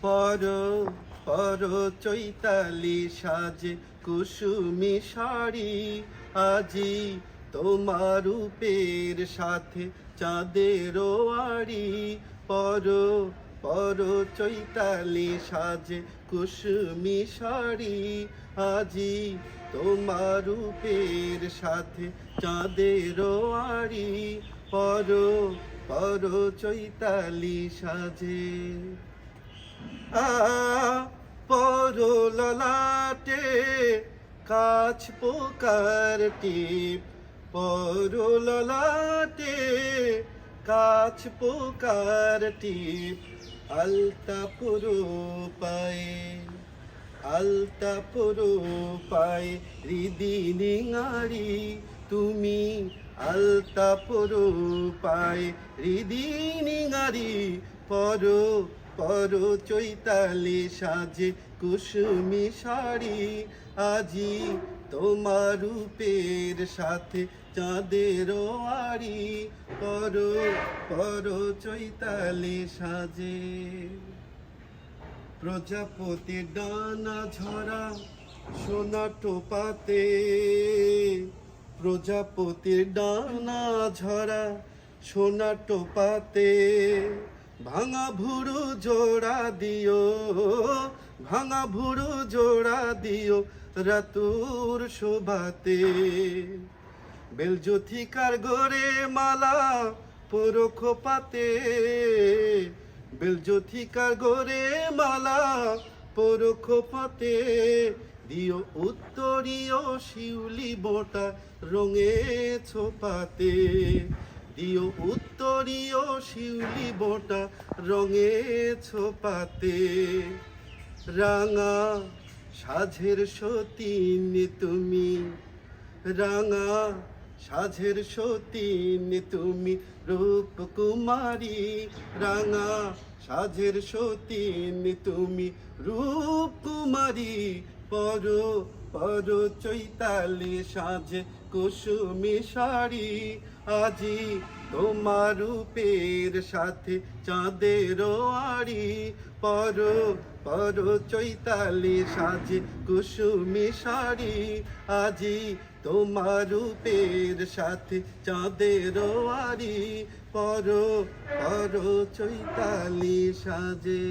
পর পর চৈতালি সাজে কুসুমি শাড়ি, আজি তোমার রূপের সাথে চাঁদেরও আড়ি। পর পর চৈতালি সাজে কুসুমি শাড়ি, আজি তোমার রূপের সাথে চাঁদেরও আড়ি। পর পর চৈতালি সাজে পর ললাটে কাছ পোকার টিপ, পর ললাটে কাছ পোকার টিপ। আলতা পুরো পায়ে, আলতা পুরো পায়ে হৃদি নিঙারি তুমি। আলতা পুরো পায়ে হৃদি নিঙারি। পর পর চৈতালি সাজে কুসুমি শাড়ি, আজি তোমার রূপের সাথে চাঁদেরও আড়ি। পর পর চৈতালি সাজে প্রজাপতির ডানা ঝরা সোনা টোপাতে, প্রজাপতির ডানা ঝরা সোনা টোপাতে। ভাঙা ভুরু জোড়া দিও, ভাঙা ভুরু জোড়া দিও রাতুর শোভাতে। বেলজ্যোথিকার গোরে মালা পরো খোপাতে, বেলজ্যোথিকার গোরে মালা পরো খোপাতে। দিও উত্তরীয় শিউলি বোটা রঙে ছোপাতে, দিও উত্তরীয় শিউলি বোটা রঙে ছোপাতে। রাঙা সাঝের সতীন তুমি, রাঙা সাঝের সতীন তুমি রূপকুমারী। রাঙা সাঝের সতীন তুমি রূপকুমারী। পর পর চৈতালি সাজে কুসুমি শাড়ি, আজি তোমার রূপের সাথে চাঁদেরও আড়ি। পর পর চৈতালি সাজে কুসুমি শাড়ি, আজি তোমার রূপের সাথে চাঁদেরও আড়ি। পর পর চৈতালি সাজে।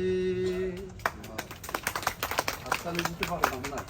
হাততালি দিতে পারলাম না।